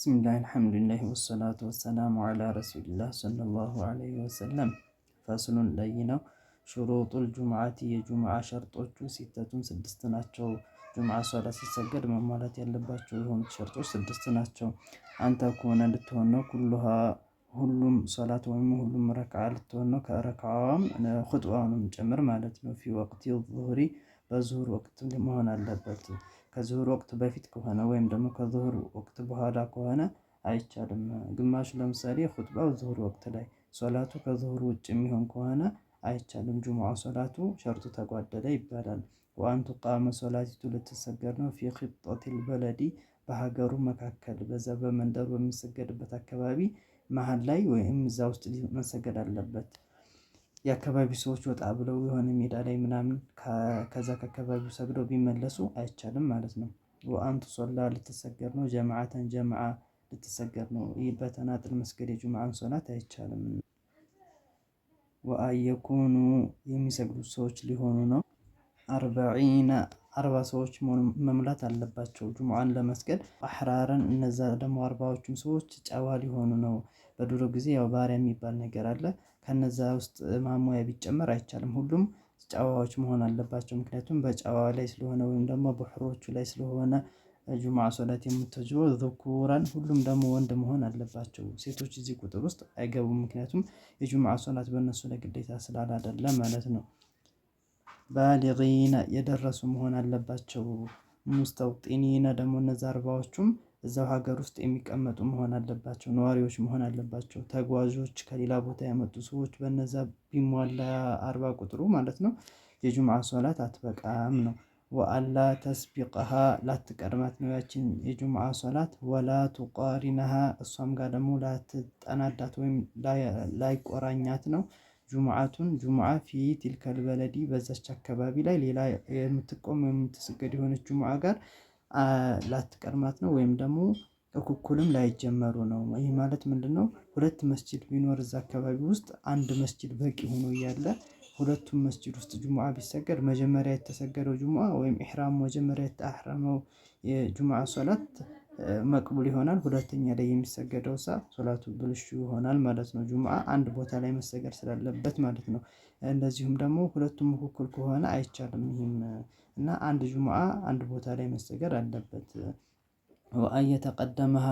ቢስሚላህ አልሐምዱሊላህ ወሰላቱ ወሰላሙ አላ ረሱሊላህ ሰለላሁ ዐለይሂ ወሰለም። ፈስሉን ላይ ነው። ሹሩጡል ጁምዓቲ የጁምዓ ሸርጦቹ ሲተቱን ስድስት ናቸው። ጁምዓ ሶላት ሲሰገድ መሟላት ያለባቸው የሆኑት ሸርጦች ስድስት ናቸው። አንተ ከሆነ ልትሆን ነው ሁሉም ሶላት ወይም ሁሉም ረክዓ ልትሆን ነው። ከረክዓዋም ኹጥባውንም ጭምር ማለት ነው። ፊ ወቅቲ ዙሁሪ በዙሁር ወቅት መሆን አለበት። ከዙሁር ወቅት በፊት ከሆነ ወይም ደግሞ ከዙሁር ወቅት በኋላ ከሆነ አይቻልም። ግማሹ ለምሳሌ ኹጥባው ዙሁር ወቅት ላይ ሶላቱ ከዙሁር ውጭ የሚሆን ከሆነ አይቻልም። ጁሙዓ ሶላቱ ሸርጡ ተጓደለ ይባላል። ወአንቱ ቃመ ሶላቲቱ ልትሰገድ ነው ፊ ኺጠቲል በለዲ በሀገሩ መካከል በዛ በመንደሩ በሚሰገድበት አካባቢ መሀል ላይ ወይም እዛ ውስጥ መሰገድ አለበት። የአካባቢ ሰዎች ወጣ ብለው የሆነ ሜዳ ላይ ምናምን ከዛ ከአካባቢው ሰግደው ቢመለሱ አይቻልም ማለት ነው። ወአንቱ ሶላ ልትሰገድ ነው ጀማዓተን ጀማዓ ልትሰገድ ነው። ይህ በተናጥል መስገድ የጁምዓን ሶላት አይቻልም። ወአየኩኑ የሚሰግዱት ሰዎች ሊሆኑ ነው። አርባ ሰዎች መሙላት አለባቸው ጁምዓን ለመስገድ አሕራረን እነዛ ደግሞ አርባዎቹም ሰዎች ጨዋ ሊሆኑ ነው። በድሮ ጊዜ ያው ባሪያ የሚባል ነገር አለ። ከነዛ ውስጥ ማሟያ ቢጨመር አይቻልም። ሁሉም ጨዋዎች መሆን አለባቸው። ምክንያቱም በጨዋ ላይ ስለሆነ ወይም ደግሞ በሕሮቹ ላይ ስለሆነ ጁምዓ ሶላት የምትወጅበው ዙኩራን ሁሉም ደግሞ ወንድ መሆን አለባቸው። ሴቶች እዚህ ቁጥር ውስጥ አይገቡም። ምክንያቱም የጁምዓ ሶላት በእነሱ ላይ ግዴታ ስላላደለ ማለት ነው። ባሊጊነ የደረሱ መሆን አለባቸው። ሙስተውጢኒነ ደግሞ እነዛ አርባዎቹም እዛው ሀገር ውስጥ የሚቀመጡ መሆን አለባቸው። ነዋሪዎች መሆን አለባቸው። ተጓዦች ከሌላ ቦታ ያመጡ ሰዎች በነዛ ቢሟላ 40 ቁጥሩ ማለት ነው የጁምዓ ሶላት አትበቃም ነው። ወአላ ተስቢቀሃ ላትቀድማት ነው ያችን የጁምዓ ሶላት። ወላ ቱቃሪነሃ እሷም ጋር ደግሞ ላትጠናዳት ወይም ላይቆራኛት ነው። ጁምዓቱን ጁምዓ ፊ ቲልከል በለዲ በዛች አካባቢ ላይ ሌላ የምትቆም የምትሰገድ የሆነች ጁምዓ ጋር ላትቀድማት ነው። ወይም ደግሞ እኩልም ላይጀመሩ ነው። ይህ ማለት ምንድነው? ሁለት መስጂድ ቢኖር እዛ አካባቢ ውስጥ አንድ መስጂድ በቂ ሆኖ እያለ ሁለቱም መስጂድ ውስጥ ጁምዓ ቢሰገድ መጀመሪያ የተሰገደው ጁምዓ ወይም ኢሕራም መጀመሪያ የተሕረመው የጁምዓ ሶላት መቅቡል ይሆናል። ሁለተኛ ላይ የሚሰገደው ሶላቱ ብልሹ ይሆናል ማለት ነው። ጁምዓ አንድ ቦታ ላይ መሰገድ ስላለበት ማለት ነው። እንደዚሁም ደግሞ ሁለቱም እኩል ከሆነ አይቻልም። ይህም እና አንድ ጁምዓ አንድ ቦታ ላይ መሰገድ አለበት። ወአየተቀደመሃ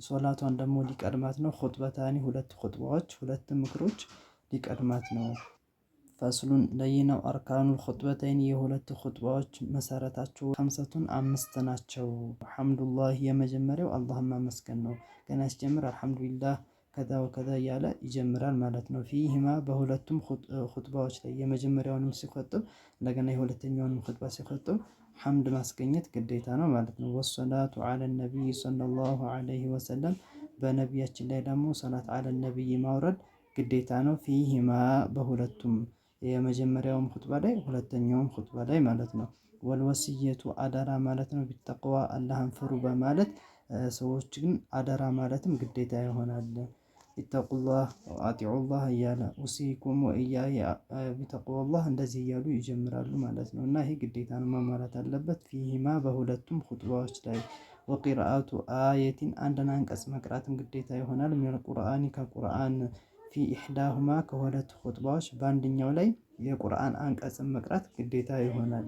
ሶላቷን ደግሞ ሊቀድማት ነው። ኹጥበታኒ ሁለት ኹጥባዎች ሁለት ምክሮች ሊቀድማት ነው። ፈስሉን ለይነው አርካኑል ኹጥበተይን የሁለት ኹጥባዎች መሰረታቸው ከምሰቱን 5 ናቸው። ሐምዱላህ የመጀመሪያው አላህን ማመስገን ነው። ገና ሲጀምር አልሐምዱሊላህ ከዛ ወከዛ እያለ ይጀምራል ማለት ነው። ፊህማ በሁለቱም ኹጥባዎች ላይ የመጀመሪያውንም ሲኸጥብ እንደገና የሁለተኛውንም ኹጥባ ሲኸጥብ ሐምድ ማስገኘት ግዴታ ነው ማለት ነው። ወሰላቱ ዐለ ነቢይ ሰለላሁ ዐለይሂ ወሰለም በነቢያችን ላይ ደግሞ ሰላት ዐለ ነቢይ ማውረድ ግዴታ ነው። ፊህማ በሁለቱም የመጀመሪያውም ኹጥባ ላይ ሁለተኛውም ኹጥባ ላይ ማለት ነው። ወልወስየቱ አደራ ማለት ነው። ቢተቅዋ አላህን ፍሩ በማለት ሰዎች ግን አደራ ማለትም ግዴታ ይሆናል። ኢተቁላህ ወአጢዑላህ እያለ ኡሲኩም ወኢያየ ቢተቅዋላህ እንደዚህ እያሉ ይጀምራሉ ማለት ነው። እና ይሄ ግዴታ ነው ማሟላት አለበት። ፊሂማ በሁለቱም ኹጥባዎች ላይ ወቂራአቱ አየቲን አንድን አንቀጽ መቅራትም ግዴታ ይሆናል። ሚነል ቁርአኒ ከቁርአን ፊ ኢሕዳሁማ ከሁለት ኹጥባዎች በአንደኛው ላይ የቁርአን አንቀጽን መቅራት ግዴታ ይሆናል።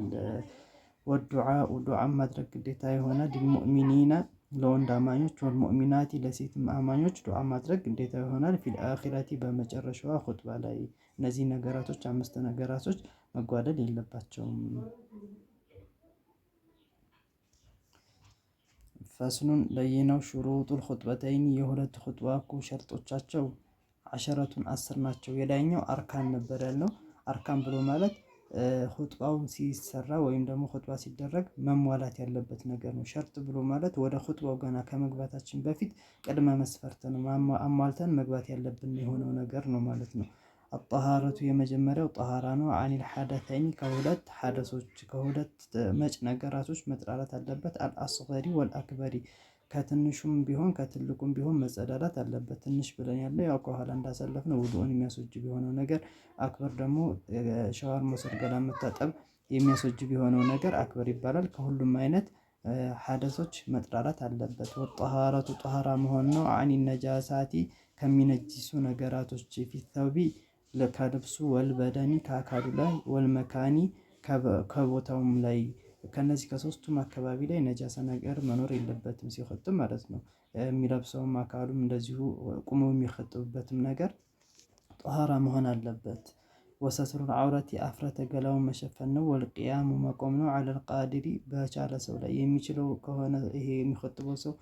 ወዱዓኡ ዱዓን ማድረግ ግዴታ ይሆናል። ሊልሙእሚኒና ለወንድ አማኞች ወልሙእሚናቲ ለሴትም አማኞች ዱዓ ማድረግ ግዴታ ይሆናል። ፊል አኺረቲ በመጨረሻዋ ኹጥባ ላይ እነዚህ ነገራቶች 5 ነገራቶች መጓደል የለባቸውም። ፈስሉን ለይነው ሹሩጡል ኹጥበተይን የሁለት ኹጥባ ሸርጦቻቸው 10 ናቸው። የላይኛው አርካን ነበር ያልነው። አርካን ብሎ ማለት ኹጥባውን ሲሰራ ወይም ደግሞ ኹጥባ ሲደረግ መሟላት ያለበት ነገር ነው። ሸርጥ ብሎ ማለት ወደ ኹጥባው ገና ከመግባታችን በፊት ቅድመ መስፈርት ነው። አሟልተን መግባት ያለብን የሆነው ነገር ነው ማለት ነው። አጣሃረቱ የመጀመሪያው ጠሃራ ነው። አኒል ሐደተይን ከሁለት ሐደሶች ከሁለት መጭ ነገራቶች መጥራራት አለበት። አልአስገሪ ወልአክበሪ ከትንሹም ቢሆን ከትልቁም ቢሆን መጸዳዳት አለበት። ትንሽ ብለን ያለው ያው ከኋላ እንዳሳለፍነው ውዱእን የሚያስወጅብ የሆነው ነገር፣ አክበር ደግሞ ሻወር መውሰድ ገላ መታጠብ የሚያስወጅብ የሆነው ነገር አክበር ይባላል። ከሁሉም አይነት ሐደሶች መጥራራት አለበት። ወጠሃረቱ ጠሃራ መሆን ነው። አኒ ነጃሳቲ ከሚነጅሱ ነገራቶች ፊት ተውቢ ከልብሱ ወልበደኒ ከአካሉ ላይ ወልመካኒ ከቦታውም ላይ ከነዚህ ከሶስቱም አካባቢ ላይ ነጃሳ ነገር መኖር የለበትም ሲኸጥም ማለት ነው። የሚለብሰውም አካሉም እንደዚሁ ቁሞ የሚኸጥብበትም ነገር ጠሃራ መሆን አለበት። ወሰትሩል ዐውረቲ አፍረተ ገላውን መሸፈን ነው። ወልቅያሙ መቆም ነው። ዐለል ቃዲሪ በቻለ ሰው ላይ የሚችለው ከሆነ ይሄ የሚኸጥበው ሰው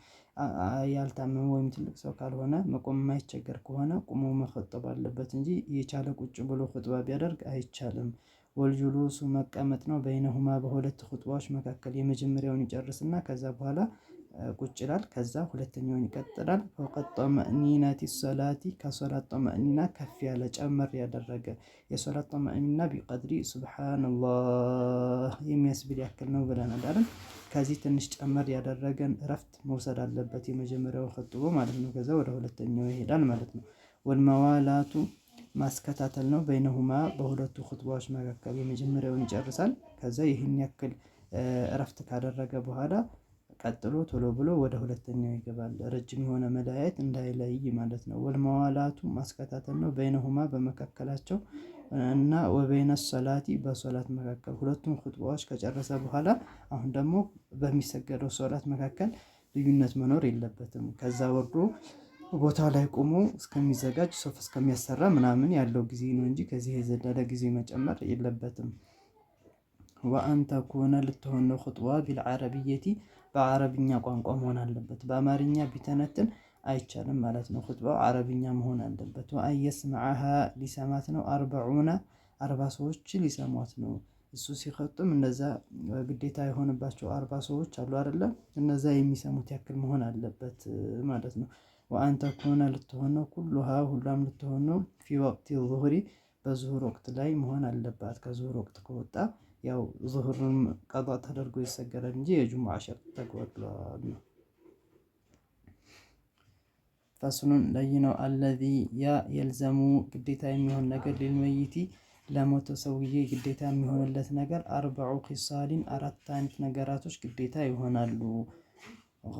ያልታመመ ወይም ትልቅ ሰው ካልሆነ መቆም የማይቸገር ከሆነ ቁሞ መኸጠብ አለበት እንጂ የቻለ ቁጭ ብሎ ኹጥባ ቢያደርግ አይቻልም። ወልጁሉሱ መቀመጥ ነው። በይነሁማ በሁለት ኹጥባዎች መካከል የመጀመሪያውን ይጨርስና ከዛ በኋላ ቁጭ ይላል። ከዛ ሁለተኛውን ይቀጥላል። ፈውቀ ጠመእኒነቲ ሶላቲ ከሶላት ጠመእኒና ከፍ ያለ ጨመር ያደረገ የሶላት ጠመእኒና ቢቀድሪ ሱብሓነላህ የሚያስብል ያክል ነው ብለናል አይደል? ከዚህ ትንሽ ጨመር ያደረገን እረፍት መውሰድ አለበት የመጀመሪያው ኸጥቦ ማለት ነው። ከዛ ወደ ሁለተኛው ይሄዳል ማለት ነው። ወልመዋላቱ ማስከታተል ነው። በይነሁማ በሁለቱ ኹጥባዎች መካከል የመጀመሪያውን ይጨርሳል። ከዛ ይህን ያክል እረፍት ካደረገ በኋላ ቀጥሎ ቶሎ ብሎ ወደ ሁለተኛው ይገባል። ረጅም የሆነ መለያየት እንዳይለይ ማለት ነው። ወልመዋላቱ ማስከታተል ነው። በይነሁማ በመካከላቸው እና ወበይነ ሶላቲ በሶላት መካከል ሁለቱም ኹጥባዎች ከጨረሰ በኋላ አሁን ደግሞ በሚሰገደው ሶላት መካከል ልዩነት መኖር የለበትም። ከዛ ወርዶ ቦታ ላይ ቆሞ እስከሚዘጋጅ ሶፍ እስከሚያሰራ ምናምን ያለው ጊዜ ነው እንጂ ከዚህ የዘለለ ጊዜ መጨመር የለበትም። ወአንተ ኩነ ልትሆን ነው ኹጥባ ቢልዓረብየቲ በአረብኛ ቋንቋ መሆን አለበት። በአማርኛ ቢተነትን አይቻልም ማለት ነው። ኹጥባው አረብኛ መሆን አለበት። ወአየስመዐሃ ሊሰማት ነው። አርባ ሰዎች ሊሰሟት ነው። እሱ ሲኸጥም እነዛ ግዴታ የሆነባቸው 40 ሰዎች አሉ አይደለ? እነዛ የሚሰሙት ያክል መሆን አለበት ማለት ነው። ወአንተ ኩነ ልትሆን ነው ኩሉሃ ሁሏም ልትሆን ነው ፊ ወቅቲ ዙሁሪ በዙሁር ወቅት ላይ መሆን አለባት። ከዙሁር ወቅት ከወጣ ያው ዙሁርን ቀዷ ተደርጎ ይሰገዳል እንጂ የጁሙዓ ሸርጥ ተጓድሏል ነው። ፈስሉን ለይነው አለዚ ያ የልዘሙ ግዴታ የሚሆን ነገር ሊልመይቲ ለሞተ ሰውዬ ግዴታ የሚሆንለት ነገር 40 ኺሳሊን 4 አይነት ነገራቶች ግዴታ ይሆናሉ።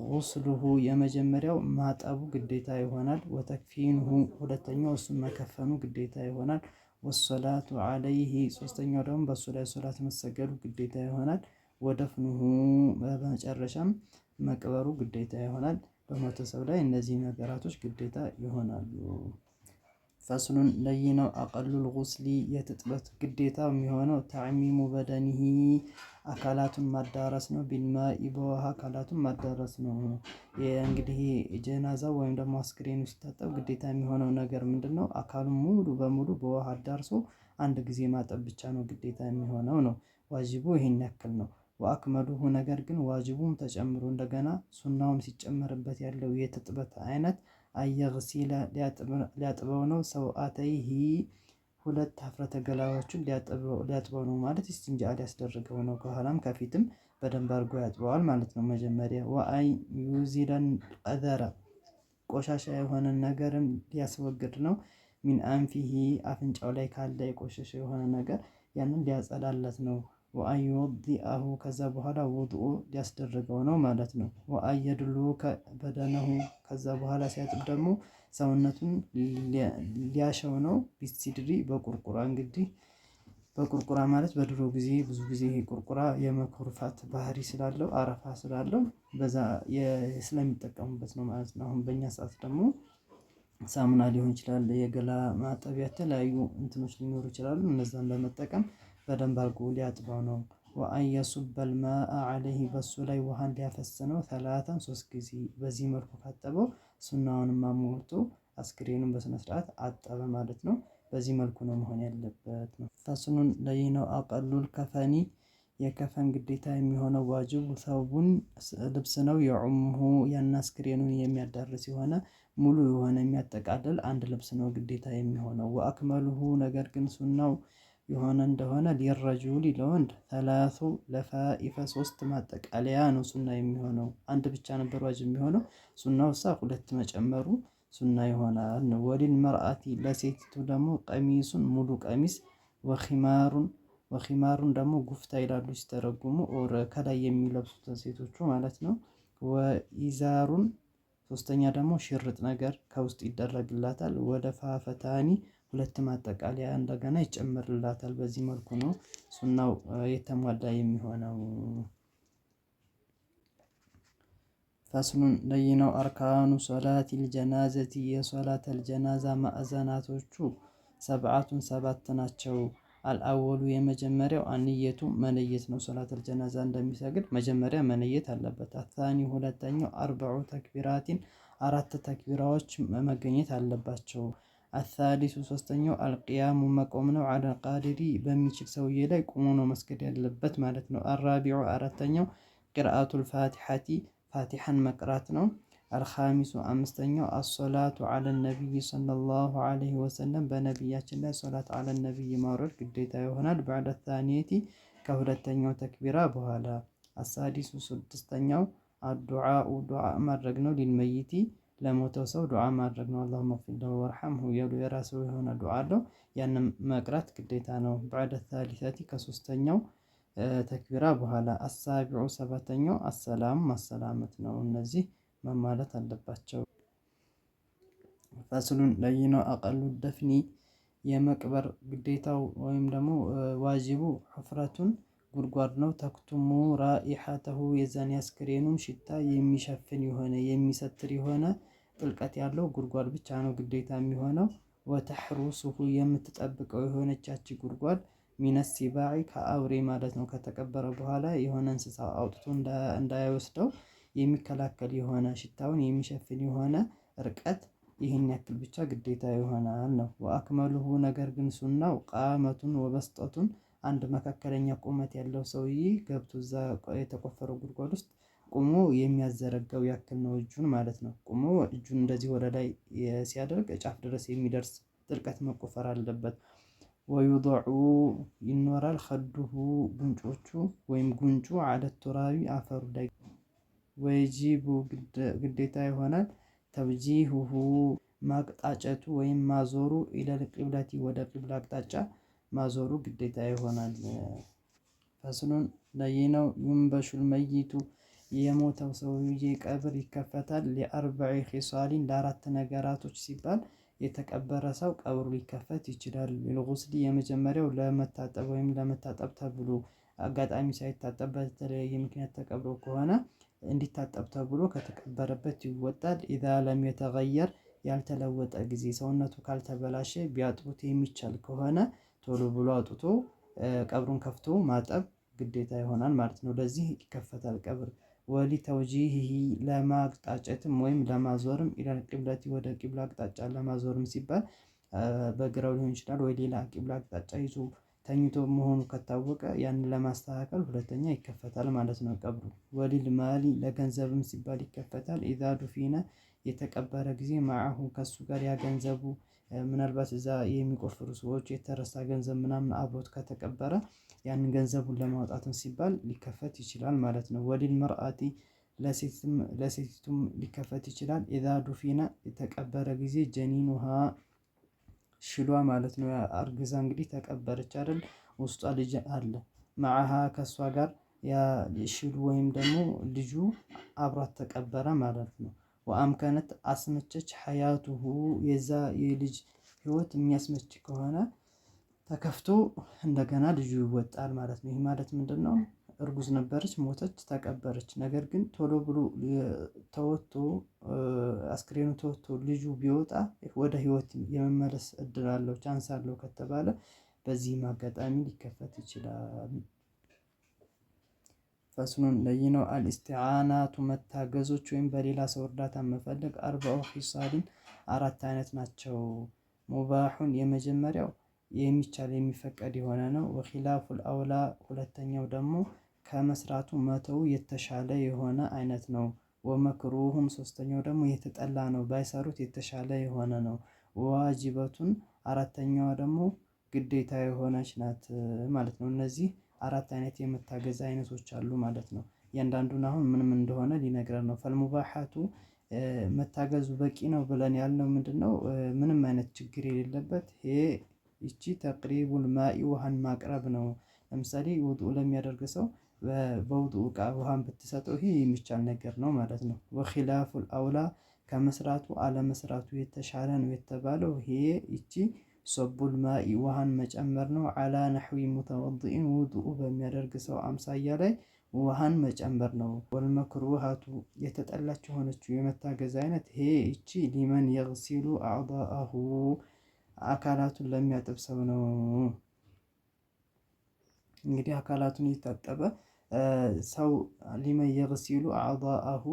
ጉስሉሁ የመጀመሪያው ማጠቡ ግዴታ ይሆናል። ወተክፊኑሁ ሁለተኛው እሱን መከፈኑ ግዴታ ይሆናል። ወሶላቱ ዐለይሂ ሶስተኛው ደግሞ በሱ ላይ ሶላት መሰገዱ ግዴታ ይሆናል። ወደፍኑሁ በመጨረሻም መቅበሩ ግዴታ ይሆናል። በሞተ ሰው ላይ እነዚህ ነገራቶች ግዴታ ይሆናሉ። ፈስሉን ለይነው አቀሉል ጉስሊ የትጥበት ግዴታ የሚሆነው ተዕሚሙ በደኒሂ አካላቱን ማዳረስ ነው። ቢልማኢ በውሃ አካላቱን ማዳረስ ነው። እንግዲህ ጀናዛው ወይም ደግሞ አስክሬኑ ሲታጠብ ግዴታ የሚሆነው ነገር ምንድን ነው? አካሉን ሙሉ በሙሉ በውሃ አዳርሶ አንድ ጊዜ ማጠብ ብቻ ነው ግዴታ የሚሆነው ነው። ዋጅቡ ይሄን ያክል ነው። ወአክመሉሁ ነገር ግን ዋጅቡም ተጨምሮ እንደገና ሱናውም ሲጨመርበት ያለው የትጥበት አይነት አየግሲለ ሊያጥበው ነው። ሰውአተይሂ ሁለት ሀፍረተ ገላዎችን ሊያጥበው ነው ማለት ኢስቲንጃ ሊያስደርገው ነው። ከኋላም ከፊትም በደንብ አድርጎ ያጥበዋል ማለት ነው። መጀመሪያ ወአይ ዩዚለን ቀዘረ ቆሻሻ የሆነ ነገርም ሊያስወግድ ነው። ሚን አንፊሂ አፍንጫው ላይ ካለ የቆሸሸ የሆነ ነገር ያንን ሊያጸዳለት ነው። ወአይ ወዲአሁ ከዛ በኋላ ውድኡ ሊያስደርገው ነው ማለት ነው። ወአይ የድሉከ በደነሁ ከዛ በኋላ ሲያጥብ ደግሞ ሰውነቱን ሊያሸው ነው። ቢሲድሪ በቁርቁራ እንግዲህ በቁርቁራ ማለት በድሮ ጊዜ ብዙ ጊዜ ይሄ ቁርቁራ የመኮርፋት ባህሪ ስላለው አረፋ ስላለው በዛ ስለሚጠቀሙበት ነው ማለት ነው። አሁን በእኛ ሰዓት ደግሞ ሳሙና ሊሆን ይችላል፣ የገላ ማጠቢያ የተለያዩ እንትኖች ሊኖሩ ይችላሉ። እነዛን በመጠቀም በደንብ አድርጎ ሊያጥበው ነው። ወአን የሱበል ማአ ዐለይሂ በሱ ላይ ውሃን ሊያፈስ ነው። 3 ጊዜ በዚህ መልኩ ካጠበው ሱናውንም አሟልቶ አስክሬኑን በስነ ስርዓት አጠበ ማለት ነው። በዚህ መልኩ ነው መሆን ያለበት ነው። ፈስሉን ለይነው አቀሉል ከፈኒ የከፈን ግዴታ የሚሆነው ዋጅብ ሰውቡን ልብስ ነው። የዑሙሁ ያን አስክሬኑን የሚያዳርስ የሆነ ሙሉ የሆነ የሚያጠቃልል አንድ ልብስ ነው ግዴታ የሚሆነው። ወአክመሉሁ ነገር ግን ሱናው የሆነ እንደሆነ ሊረጁል ለወንድ 3 ለፋኢፈ 3 ማጠቃለያ ነው ሱና የሚሆነው። አንድ ብቻ ነበር ዋጅብ የሚሆነው ሱናው 2 መጨመሩ ሱና ይሆናል ነው። ወሊል መርአቲ ለሴቲቱ ደግሞ ቀሚሱን ሙሉ ቀሚስ ወኺማሩን ወኺማሩን ደግሞ ጉፍታ ይላሉ ሲተረጉሙ፣ ኦር ከላይ የሚለብሱት ሴቶቹ ማለት ነው። ወኢዛሩን ሶስተኛ ደግሞ ሽርጥ ነገር ከውስጥ ይደረግላታል። ወደ ፋፈታኒ ሁለት ማጠቃለያ እንደገና ይጨመርላታል። በዚህ መልኩ ነው ሱናው የተሟላ የሚሆነው። ፈስሉን ለይነው አርካኑ ሶላቲል ጀናዘቲ የሶላተል ጀናዛ ማዕዘናቶቹ ሰብዓቱን ሰባት ናቸው። አልአወሉ የመጀመሪያው አንየቱ መነየት ነው። ሶላተል ጀናዛ እንደሚሰግድ መጀመሪያ መነየት አለበት። አታኒ ሁለተኛው አርበዑ ተክቢራቲን አራት ተክቢራዎች መገኘት አለባቸው። አታሊሱ ሶስተኛው አልቅያሙ መቆም ነው። አለ ቃዲሪ በሚችል ሰውዬ ላይ ቁሞ ነው መስገድ ያለበት ማለት ነው። አራቢዑ አራተኛው ቅርአቱል ፋቲሐቲ ፋቲሐን መቅራት ነው። አልኻሚሱ አምስተኛው አሶላቱ አለ ነቢይ ሰለላሁ ዐለይሂ ወሰለም በነቢያችን ላይ ሶላት አለ ነቢይ ማውረድ ግዴታ ይሆናል። ባዕደ ታኒየቲ ከሁለተኛው ተክቢራ በኋላ። አሳዲሱ ስድስተኛው አዱዓኡ ዱዓ ማድረግ ነው። ሊልመይቲ ለሞተው ሰው ዱዓ ማድረግ ነው። አላሁመ ግፊር ለሁ ወርሐምሁ የሉ የራሱ የሆነ ዱዓ አለው። ያንም መቅራት ግዴታ ነው። ባዕደ ታሊተቲ ከሶስተኛው ተክቢራ በኋላ። አሳቢዑ ሰባተኛው አሰላም ማሰላመት ነው። እነዚህ መማለት አለባቸው። ፈስሉን ለይነው አቀሉ ደፍኒ የመቅበር ግዴታው ወይም ደግሞ ዋጅቡ ሑፍረቱን ጉድጓድ ነው። ተክቱሙ ራኢሐተሁ የዛን ያስክሬኑን ሽታ የሚሸፍን የሆነ የሚሰትር የሆነ ጥልቀት ያለው ጉድጓድ ብቻ ነው ግዴታ የሚሆነው። ወተሕሩሱሁ የምትጠብቀው የሆነቻች ጉድጓድ ሚነስ ሲባዒ ከአውሬ ማለት ነው። ከተቀበረ በኋላ የሆነ እንስሳ አውጥቶ እንዳይወስደው የሚከላከል የሆነ ሽታውን የሚሸፍን የሆነ ርቀት ይህን ያክል ብቻ ግዴታ ይሆናል ነው። ወአክመሉሁ ነገር ግን ሱናው ቃመቱን ወበስጠቱን አንድ መካከለኛ ቁመት ያለው ሰውዬ ገብቶ እዛ የተቆፈረው ጉድጓድ ውስጥ ቁሞ የሚያዘረጋው ያክል ነው። እጁን ማለት ነው። ቁሞ እጁን እንደዚህ ወደ ላይ ሲያደርግ ጫፍ ድረስ የሚደርስ ጥልቀት መቆፈር አለበት። ወዩضዑ ይኖራል ኸዱሁ ጉንጮቹ ወይም ጉንጩ አለት ቱራቢ አፈሩ ላይ። ወይጂቡ ግዴታ ይሆናል ተብጂሁሁ ማቅጣጨቱ ወይም ማዞሩ ኢለል ቂብለቲ ወደ ቂብላ አቅጣጫ ማዞሩ ግዴታ ይሆናል። ፈስሉን ለይነው ዩንበሹል መይቱ የሞተው ሰውዬ ቀብር ይከፈታል። ሊአርበዒ ኺሳሊን ለአራት ነገራቶች ሲባል የተቀበረ ሰው ቀብሩ ሊከፈት ይችላል። ቢልጉስሊ የመጀመሪያው ለመታጠብ ወይም ለመታጠብ ተብሎ አጋጣሚ ሳይታጠብ በተለያየ ምክንያት ተቀብሮ ከሆነ እንዲታጠብ ተብሎ ከተቀበረበት ይወጣል። ኢዛ ለም የተገየር ያልተለወጠ ጊዜ ሰውነቱ ካልተበላሸ ቢያጥቡት የሚቻል ከሆነ ቶሎ ብሎ አውጥቶ ቀብሩን ከፍቶ ማጠብ ግዴታ ይሆናል ማለት ነው። ለዚህ ይከፈታል ቀብር። ወሊ ተውጂሂሂ ለማቅጣጨትም ወይም ለማዞርም ኢላል ቂብለቲ ወደ ቂብላ አቅጣጫ ለማዞርም ሲባል በግራው ሊሆን ይችላል ወይ ሌላ ቂብላ አቅጣጫ ይዞ ተኝቶ መሆኑ ከታወቀ ያንን ለማስተካከል ሁለተኛ ይከፈታል ማለት ነው ቀብሩ። ወሊል ማሊ ለገንዘብም ሲባል ይከፈታል። ኢዛ ዱፊነ የተቀበረ ጊዜ ማዐሁ ከሱ ጋር ያ ገንዘቡ ምናልባት እዛ የሚቆፍሩ ሰዎች የተረሳ ገንዘብ ምናምን አብሮት ከተቀበረ ያንን ገንዘቡን ለማውጣትም ሲባል ሊከፈት ይችላል ማለት ነው። ወሊል መርአቲ ለሴቲቱም ሊከፈት ይችላል። ኢዛ ዱፊነ የተቀበረ ጊዜ ጀኒኑሃ ሽሏ ማለት ነው። አርግዛ እንግዲህ ተቀበረች አይደል? ውስጧ ልጅ አለ። መዐሃ ከሷ ጋር ያ ሽሉ ወይም ደግሞ ልጁ አብሯት ተቀበረ ማለት ነው። ወአምከነት አስመቸች ሐያቱሁ የዛ የልጅ ህይወት የሚያስመች ከሆነ ተከፍቶ እንደገና ልጁ ይወጣል ማለት ነው። ይህ ማለት ምንድነው? እርጉዝ ነበረች፣ ሞተች፣ ተቀበረች። ነገር ግን ቶሎ ብሎ ተወጥቶ አስክሬኑ ተወጥቶ ልጁ ቢወጣ ወደ ህይወት የመመለስ እድል አለው ቻንስ አለው ከተባለ በዚህም አጋጣሚ ሊከፈት ይችላል። ፈስሉን ለይነው አልኢስቲዓናቱ መታገዞች ወይም በሌላ ሰው እርዳታ መፈለግ አርበዑ ኺሳሊን አራት አይነት ናቸው። ሙባሑን የመጀመሪያው የሚቻል የሚፈቀድ የሆነ ነው። ወኺላፉል አውላ ሁለተኛው ደግሞ ከመስራቱ መተው የተሻለ የሆነ አይነት ነው። ወመክሩሁን ሶስተኛው ደግሞ የተጠላ ነው፣ ባይሰሩት የተሻለ የሆነ ነው። ዋጅበቱን አራተኛዋ ደግሞ ግዴታ የሆነች ናት ማለት ነው። እነዚህ አራት አይነት የመታገዝ አይነቶች አሉ ማለት ነው። እያንዳንዱን አሁን ምንም እንደሆነ ሊነግረን ነው። ፈልሙባሓቱ መታገዙ በቂ ነው ብለን ያልነው ምንድነው? ምንም አይነት ችግር የሌለበት ይቺ ተቅሪቡል ማኢ ውሃን ማቅረብ ነው። ለምሳሌ ውዱእ ለሚያደርግ ሰው በውዱእ እቃ ውሃን ብትሰጠው ይሄ የሚቻል ነገር ነው ማለት ነው። ወኺላፉል አውላ ከመስራቱ አለመስራቱ የተሻለ ነው የተባለው ይሄ ይቺ ሶቡል ማኢ ውሃን መጨመር ነው። አላ ነሕዊ ሙተወድኢን ውዱእ በሚያደርግ ሰው አምሳያ ላይ ውሃን መጨመር ነው። ወልመክሩሃቱ የተጠላች የሆነችው የመታገዝ አይነት ይሄ ይቺ ሊመን የግሲሉ አዕዳአሁ አካላቱን ለሚያጥብ ሰው ነው። እንግዲህ አካላቱን እየታጠበ ሰው ሊመን የግሲሉ አዕዳአሁ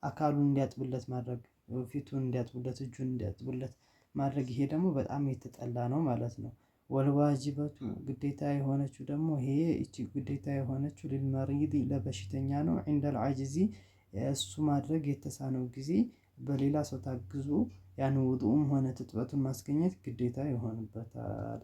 አካሉን እንዲያጥብለት ማድረግ፣ ፊቱን እንዲያጥብለት፣ እጁን እንዲያጥብለት ማድረግ ይሄ ደግሞ በጣም የተጠላ ነው ማለት ነው። ወልዋጅበቱ ግዴታ የሆነችው ደግሞ ይሄ እቺ ግዴታ የሆነችው ሊልመሪድ ለበሽተኛ ነው። ዒንደል ዐጅዚ እሱ ማድረግ የተሳነው ጊዜ በሌላ ሰው ታግዞ ያን ውዱእም ሆነ ትጥበቱን ማስገኘት ግዴታ ይሆንበታል።